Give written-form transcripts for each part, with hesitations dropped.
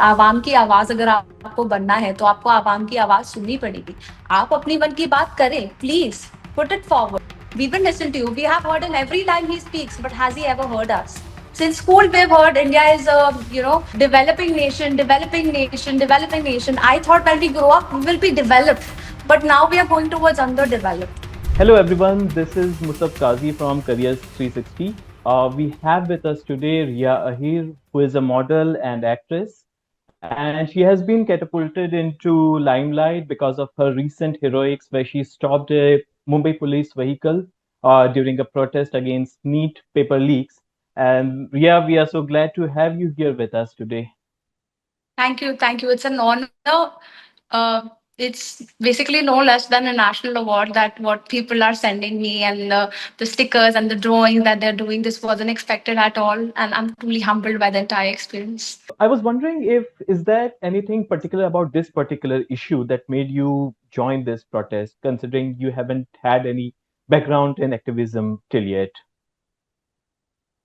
आवाम की आवाज अगर आपको बनना है तो आपको आवाम की आवाज सुननी पड़ेगी. आप अपनी मन की बात करें, please put it forward. We will listen to you. We have heard him every time he speaks, but has he ever heard us? Since school, we've heard India is a developing nation, developing nation, developing nation. I thought when we grow up we will be developed, but now we are going towards underdeveloped. Hello everyone, this is Musab Qazi from Careers 360. We have with us today Rhiya Ahir, who is a model and actress, and she has been catapulted into limelight because of her recent heroics where she stopped a Mumbai Police vehicle during a protest against NEET paper leaks. And Rhiya, we are so glad to have you here with us today. Thank you, thank you. It's an honor. It's basically no less than a national award that what people are sending me and the stickers and the drawings that they're doing. This wasn't expected at all, and I'm truly humbled by the entire experience. I was wondering if is there anything particular about this particular issue that made you join this protest, considering you haven't had any background in activism till yet?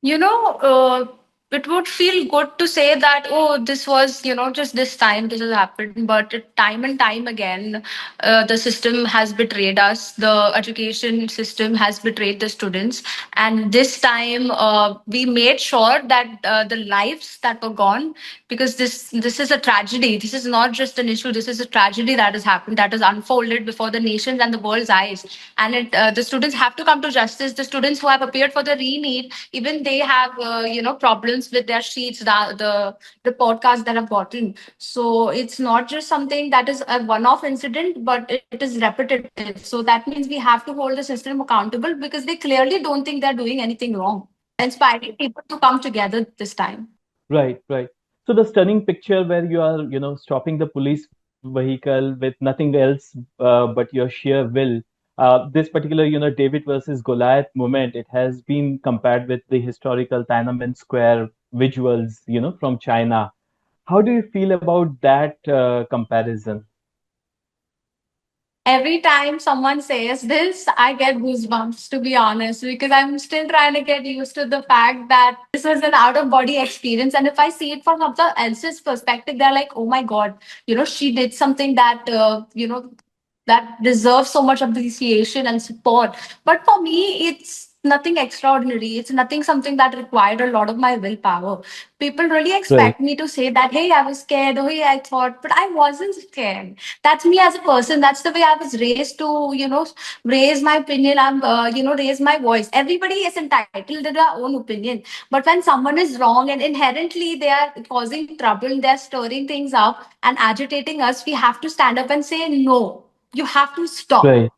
You know, it would feel good to say that, oh, this was, just this time this has happened. But time and time again, the system has betrayed us. The education system has betrayed the students. And this time, we made sure that the lives that were gone, because this is a tragedy. This is not just an issue. This is a tragedy that has happened, that has unfolded before the nation's and the world's eyes. And the students have to come to justice. The students who have appeared for the re-need, even they have problems with their sheets, the podcast that have gotten. So it's not just something that is a one-off incident, but it is repetitive. So that means we have to hold the system accountable, because they clearly don't think they're doing anything wrong. Inspiring people to come together this time. Right, right. So the stunning picture where you are, stopping the police vehicle with nothing else but your sheer will. This particular, David versus Goliath moment, it has been compared with the historical Tiananmen Square visuals, from China. How do you feel about that comparison? Every time someone says this, I get goosebumps, to be honest, because I'm still trying to get used to the fact that this was an out of body experience. And if I see it from someone else's perspective, they're like, oh my God, she did something that, that deserves so much appreciation and support. But for me, it's nothing extraordinary. It's nothing something that required a lot of my willpower. People really Right, expect me to say that, hey, I was scared, oh, hey, I thought, but I wasn't scared. That's me as a person. That's the way I was raised to, raise my opinion. I'm, raise my voice. Everybody is entitled to their own opinion. But when someone is wrong and inherently they are causing trouble, they're stirring things up and agitating us, we have to stand up and say, no, you have to stop. right.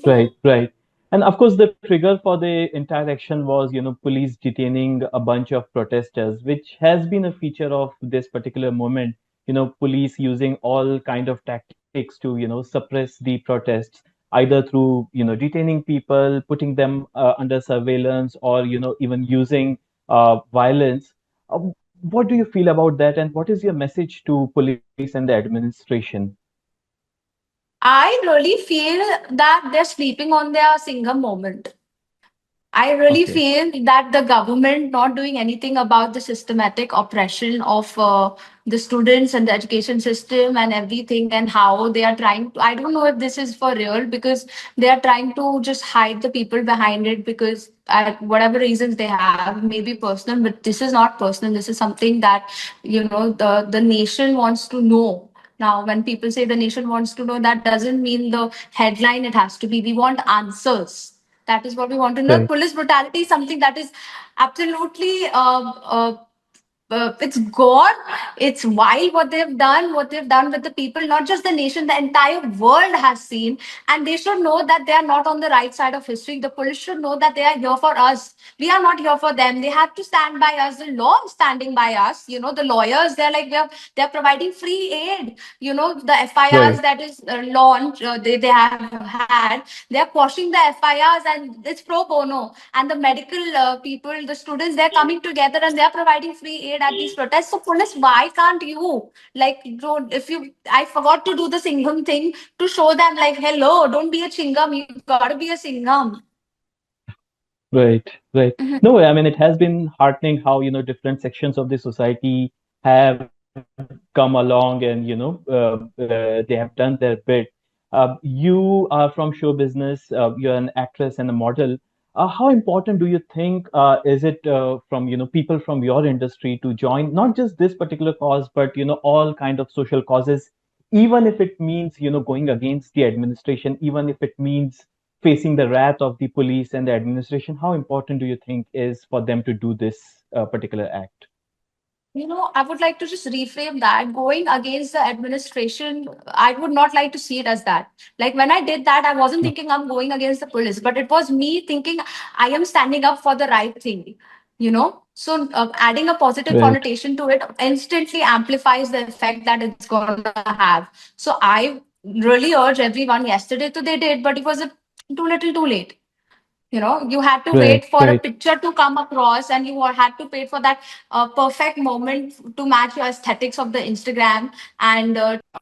Right, right. And of course, the trigger for the entire action was, police detaining a bunch of protesters, which has been a feature of this particular moment. Police using all kind of tactics to, suppress the protests, either through, detaining people, putting them under surveillance, or, even using violence. What do you feel about that? And what is your message to police and the administration? I really feel that they're sleeping on their Singham moment. I really Okay, feel that the government not doing anything about the systematic oppression of the students and the education system and everything, and how they are trying to. I don't know if this is for real, because they are trying to just hide the people behind it, because whatever reasons they have, maybe personal, but this is not personal. This is something that the nation wants to know. Now, when people say the nation wants to know, that doesn't mean the headline it has to be. We want answers. That is what we want to know. right, Police brutality is something that is absolutely it's gone. It's wild what they've done with the people, not just the nation, the entire world has seen. And they should know that they are not on the right side of history. The police should know that they are here for us. We are not here for them. They have to stand by us. The law is standing by us. The lawyers, they're like, they're providing free aid. The FIRs right. that is launched, they have had, they're quashing the FIRs, and it's pro bono. And the medical people, the students, they're coming together and they're providing free aid at these protests. So, police, why can't you? Like, if you, I forgot to do the Singham thing to show them, like, hello, don't be a chingam, you gotta be a Singham. Right, right. No, I mean, it has been heartening how, different sections of the society have come along and they have done their bit. You are from show business. You're an actress and a model. How important do you think is it from people from your industry to join not just this particular cause, but all kind of social causes, even if it means going against the administration, even if it means facing the wrath of the police and the administration? How important do you think is for them to do this particular act? I would like to just reframe that. Going against the administration, I would not like to see it as that. Like when I did that, I wasn't thinking I'm going against the police, but it was me thinking I am standing up for the right thing. So adding a positive Right, connotation to it instantly amplifies the effect that it's going to have. So I really urge everyone. Yesterday, too, they did, but it was too little, too late. You had to right, wait for a right, picture to come across, and you had to wait for that perfect moment to match your aesthetics of the Instagram and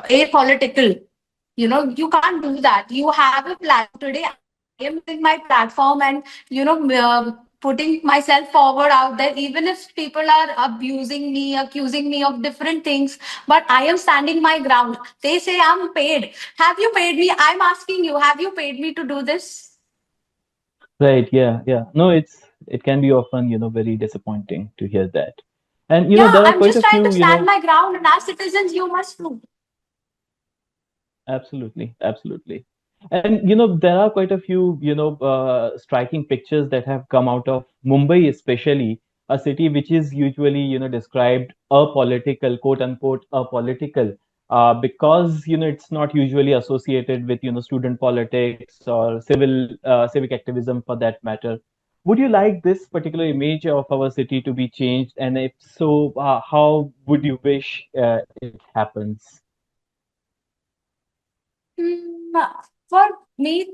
apolitical. You can't do that. You have a platform today. I am using my platform and putting myself forward out there, even if people are abusing me, accusing me of different things. But I am standing my ground. They say I'm paid. Have you paid me? I'm asking you. Have you paid me to do this? right. Yeah, yeah. No, it can be often, very disappointing to hear that. And Yeah, there are I'm quite just a trying to few, stand my ground, and as citizens, you must too. absolutely, absolutely. And there are quite a few, striking pictures that have come out of Mumbai, especially a city which is usually, described apolitical, quote unquote, apolitical, because it's not usually associated with student politics or civic activism for that matter. Would you like this particular image of our city to be changed? And if so, how would you wish it happens? Hmm, for me,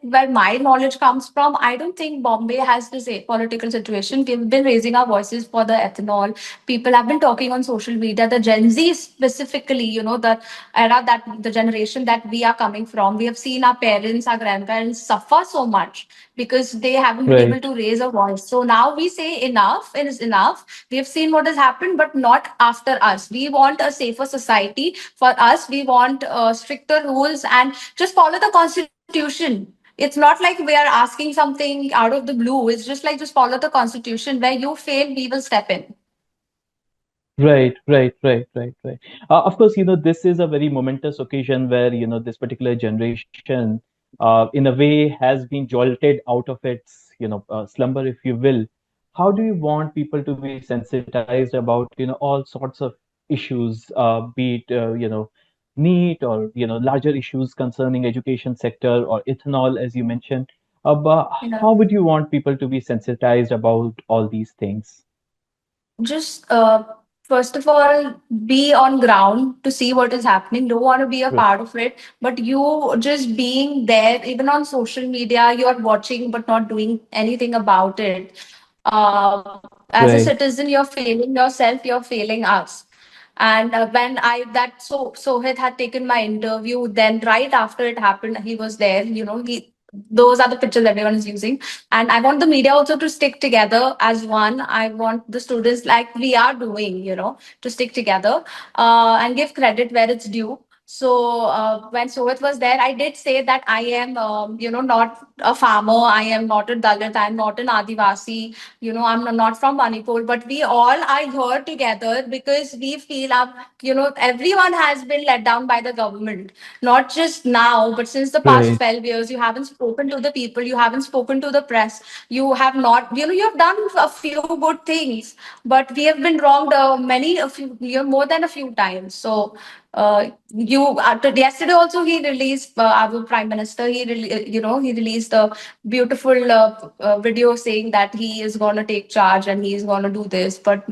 where my knowledge comes from, I don't think Bombay has this political situation. We've been raising our voices for the ethanol. People have been talking on social media. The Gen Z specifically, the era that the generation that we are coming from, we have seen our parents, our grandparents suffer so much because they haven't been able Right, to raise a voice. So now we say enough is enough. We have seen what has happened, but not after us. We want a safer society for us. We want stricter rules and just follow the constitution. It's not like we are asking something out of the blue. It's just like just follow the constitution. Where you fail, we will step in. right, right, right, right, right. Of course, this is a very momentous occasion where, this particular generation, in a way, has been jolted out of its, slumber, if you will. How do you want people to be sensitized about, all sorts of issues, be it, NEET or, larger issues concerning education sector or ethanol, as you mentioned? But You know. how would you want people to be sensitized about all these things? Just first of all, be on ground to see what is happening. Don't want to be a Right, part of it, but you just being there, even on social media, you are watching but not doing anything about it. As a right, citizen, you're failing yourself, you're failing us. And when I that so Sohit had taken my interview, then right after it happened, he was there. He those are the pictures everyone is using. And I want the media also to stick together as one. I want the students, like we are doing, to stick together and give credit where it's due. So when Sohit was there, I did say that I am, not a farmer. I am not a Dalit. I am not an Adivasi. I'm not from Manipur, but we all are here together because we feel everyone has been let down by the government, not just now, but since the past right. 12 years. You haven't spoken to the people, you haven't spoken to the press, you have not, you've done a few good things, but we have been wronged a few, more than a few times. So yesterday also he released our prime minister. He released a beautiful video saying that he is going to take charge and he is going to do this. But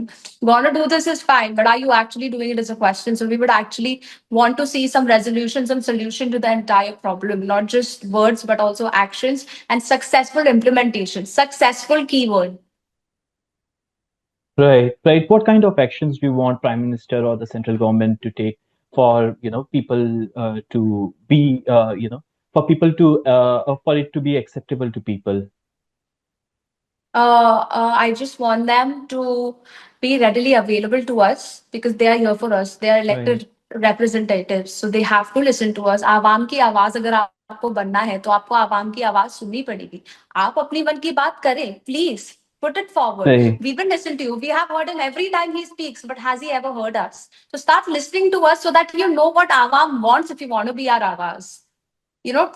going to do this is fine, but are you actually doing it is a question. So we would actually want to see some resolution, some solution to the entire problem, not just words, but also actions and successful implementation. Successful keyword. Right, right. What kind of actions do you want Prime Minister or the central government to take for, people to be, for people to, for it to be acceptable to people? I just want them to be readily available to us because they are here for us. They are Right. elected representatives, so they have to listen to us. आवाम की आवाज अगर आपको बनना है तो आपको आवाम की आवाज सुननी पड़ेगी. आप अपनी मन की बात करें, please. Put it forward. Right. We will listen to you. We have heard him every time he speaks, but has he ever heard us? So start listening to us so that you know what Awam wants if you want to be our Awaz.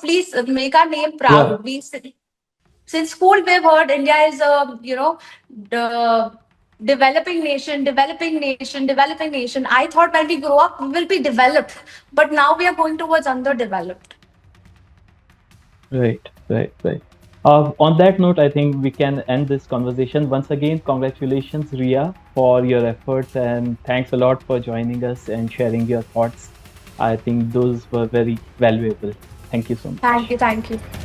Please make our name Yeah. proud. Since school we've heard India is a the developing nation. I thought when we grow up we will be developed, but now we are going towards underdeveloped. Right, right, right. On that note, I think we can end this conversation. Once again, congratulations, Ria, for your efforts, and thanks a lot for joining us and sharing your thoughts. I think those were very valuable. Thank you so Thank much. you, thank you.